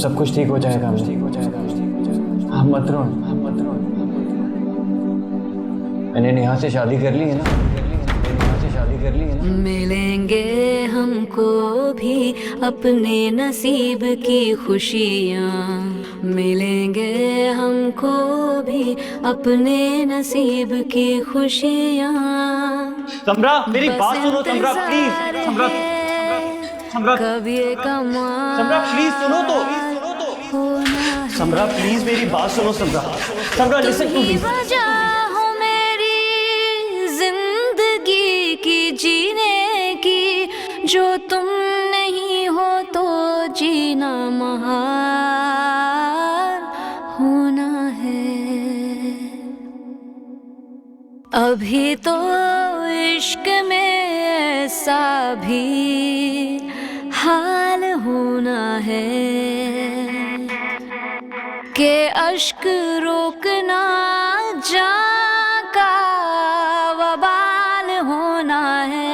सब कुछ ठीक हो जाएगा। आप मत रो। मैंने नेहा से शादी कर ली है ना, मिलेंगे हमको भी अपने नसीब की खुशियाँ, मिलेंगे हमको भी अपने नसीब की खुशियाँ। समरा मेरी बात सुनो समरा, प्लीज। समरा समरा कभी समरा प्लीज सुनो तो। समरा प्लीज मेरी बात सुनो समरा। समरा लिसन टू मी। जीने की जो तुम नहीं हो तो जीना महाल होना है। अभी तो इश्क में ऐसा भी हाल होना है कि अश्क रोकना जा का वबाल होना है।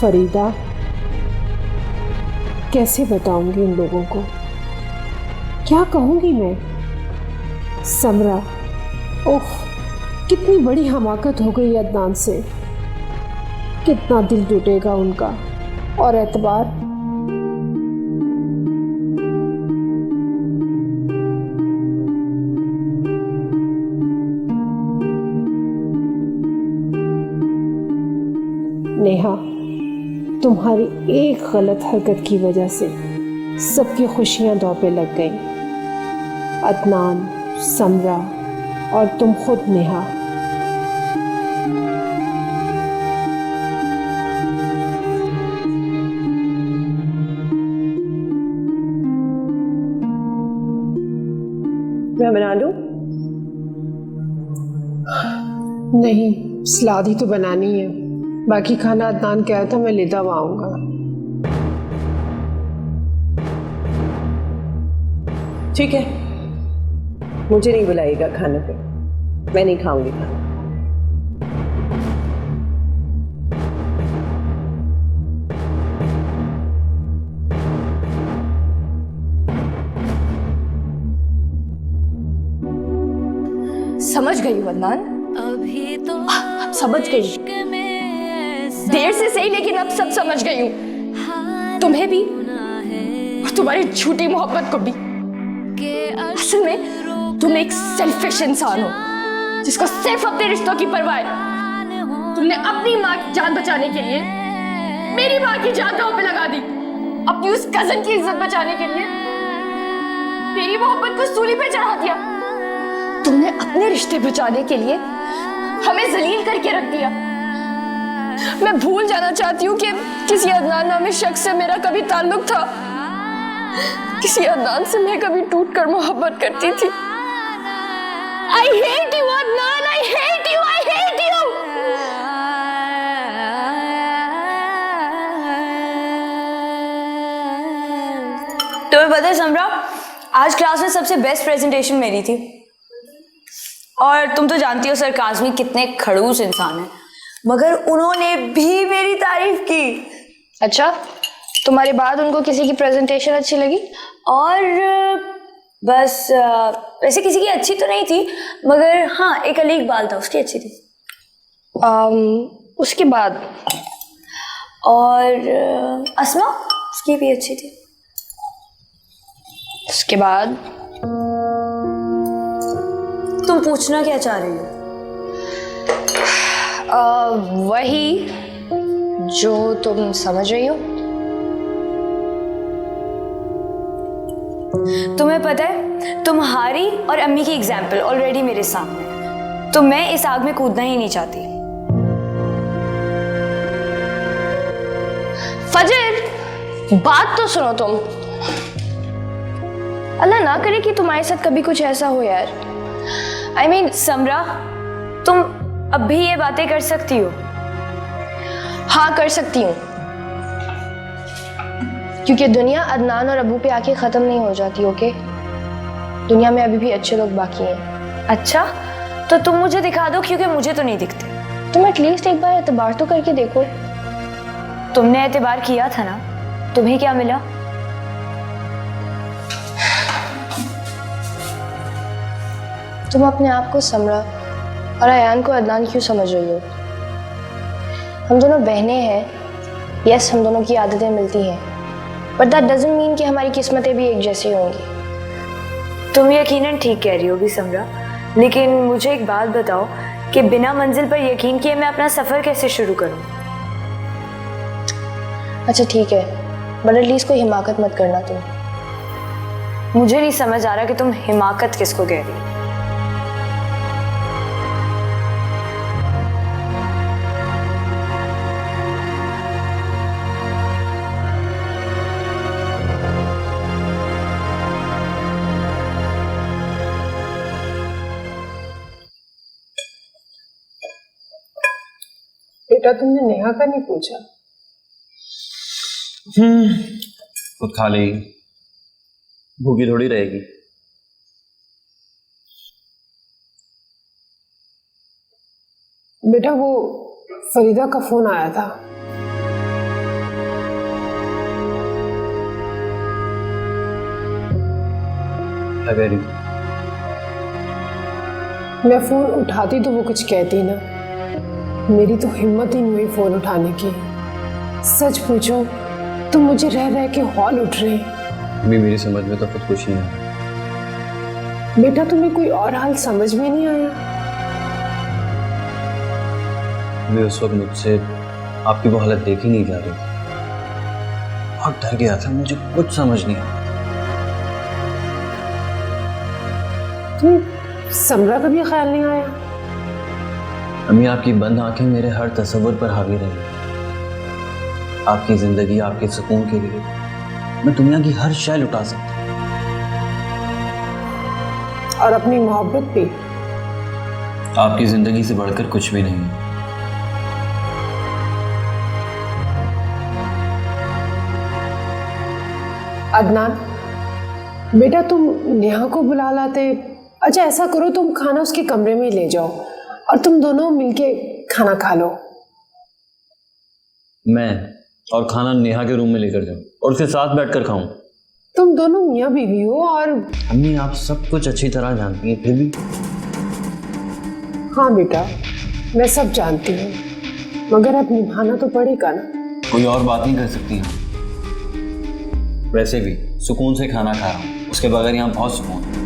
फरीदा, कैसे बताऊंगी इन लोगों को, क्या कहूंगी मैं? समरा, ओह कितनी बड़ी हमाकत हो गई अदनान से, कितना दिल टूटेगा उनका। और एतबार, नेहा, तुम्हारी एक गलत हरकत की वजह से सबकी खुशियां दांव पे लग गई। अदनान, समरा और तुम खुद नेहा। मैं बना दूं? नहीं, सलाद ही तो बनानी है, बाकी खाना अदनान कह रहा था मैं लेता हुआ आऊंगा। ठीक है, मुझे नहीं बुलाइएगा खाने पे, मैं नहीं खाऊंगी खाना। समझ गई अदनान, अभी तो समझ गई, देर से सही लेकिन अब सब समझ गई हूँ। तुम्हें भी और तुम्हारी झूठी मोहब्बत को भी। असल में तुम एक सेल्फिश इंसान हो जिसको सिर्फ अपने रिश्तों की परवाह है। तुमने अपनी माँ की जान बचाने के लिए मेरी माँ की जान दांव पे लगा दी। अपनी उस कजन की इज्जत बचाने के लिए मेरी मोहब्बत को सूली पे चढ़ा दिया। तुमने अपने रिश्ते बचाने के लिए हमें जलील करके रख दिया। मैं भूल जाना चाहती हूँ कि किसी अदनान नामी शख्स से मेरा कभी ताल्लुक था, किसी अदनान से मैं कभी टूट कर मोहब्बत करती थी। I hate you Adnan, I hate you, I hate you। तुम्हें पता है समरा, आज क्लास में सबसे बेस्ट प्रेजेंटेशन मेरी थी। और तुम तो जानती हो सर काज़मी कितने खड़ूस इंसान हैं, मगर उन्होंने भी मेरी तारीफ की। अच्छा, तुम्हारे बाद उनको किसी की प्रेजेंटेशन अच्छी लगी? और बस वैसे किसी की अच्छी तो नहीं थी, मगर हाँ एक अली इकबाल था, उसकी अच्छी थी। उसके बाद और अस्मा, उसकी भी अच्छी थी। उसके बाद तुम पूछना क्या चाह रही हो? वही जो तुम समझ रही हो। तुम्हें पता है, तुम्हारी और अम्मी की एग्जाम्पल ऑलरेडी मेरे सामने है, तो मैं इस आग में कूदना ही नहीं चाहती। फजर, बात तो सुनो तुम। अल्लाह ना करे कि तुम्हारे साथ कभी कुछ ऐसा हो यार। I mean, समरा, तुम अब भी ये बातें कर सकती हो? हाँ, कर सकती हूँ, क्योंकि दुनिया अदनान और अबू पे आके खत्म नहीं हो जाती। ओके, दुनिया में अभी भी अच्छे लोग बाकी हैं। अच्छा, तो तुम मुझे दिखा दो, क्योंकि मुझे तो नहीं दिखते। तुम एटलीस्ट एक बार एतबार तो करके देखो। तुमने एतबार किया था ना, तुम्हें क्या मिला? तुम अपने आप को समरा और अयान को अदनान क्यों समझ रही हो? हम दोनों बहनें हैं। यस, हम दोनों की आदतें मिलती हैं, बट दैट डजंट मीन कि हमारी किस्मतें भी एक जैसी होंगी। तुम यकीनन ठीक कह रही होगी समरा, लेकिन मुझे एक बात बताओ कि बिना मंजिल पर यकीन किए मैं अपना सफर कैसे शुरू करूं? अच्छा ठीक है, बट एटलीस्ट कोई हिमाकत मत करना तुम। मुझे नहीं समझ आ रहा कि तुम हिमाकत किसको कह रही हो। बेटा, तुमने नेहा का नहीं पूछा? खुद खा लेगी, भूखी थोड़ी रहेगी। बेटा, वो फरीदा का फोन आया था। क्या कह रही? मैं फोन उठाती तो वो कुछ कहती ना, मेरी तो हिम्मत ही नहीं हुई फोन उठाने की। सच पूछो तो मुझे रह रह के हौल उठ रहे हैं। अभी मेरी समझ में तो खुद कुछ नहीं आया। बेटा, तुम्हें कोई और हाल समझ में नहीं आया? मैं उस वक्त मुझसे आपकी वो हालत देखी नहीं जा रही थी, बहुत डर गया था, मुझे कुछ समझ नहीं आया। तुम्हें समरा का भी ख्याल नहीं आया? अम्मी, आपकी बंद आंखें मेरे हर तस्वुर पर हावी रही। आपकी जिंदगी, आपके सुकून के लिए मैं दुनिया की हर शय लुटा सकता हूँ, और अपनी मोहब्बत भी। आपकी जिंदगी से बढ़कर कुछ भी नहीं। अदनान बेटा, तुम नेहा को बुला लाते। अच्छा ऐसा करो, तुम खाना उसके कमरे में ले जाओ और तुम दोनों मिलके खाना खा लो। मैं और खाना नेहा के रूम में लेकर जाऊं और उसके साथ बैठकर खाऊं? तुम दोनों मियाँ बीवी हो। और अम्मी, आप सब कुछ अच्छी तरह जानती हैं, फिर भी। हाँ बेटा, मैं सब जानती हूँ, मगर अब निभाना तो पड़ेगा ना। कोई और बात नहीं कर सकती हैं। वैसे भी सुकून से खाना खा रहा हूँ, उसके बगैर यहाँ बहुत सुकून है।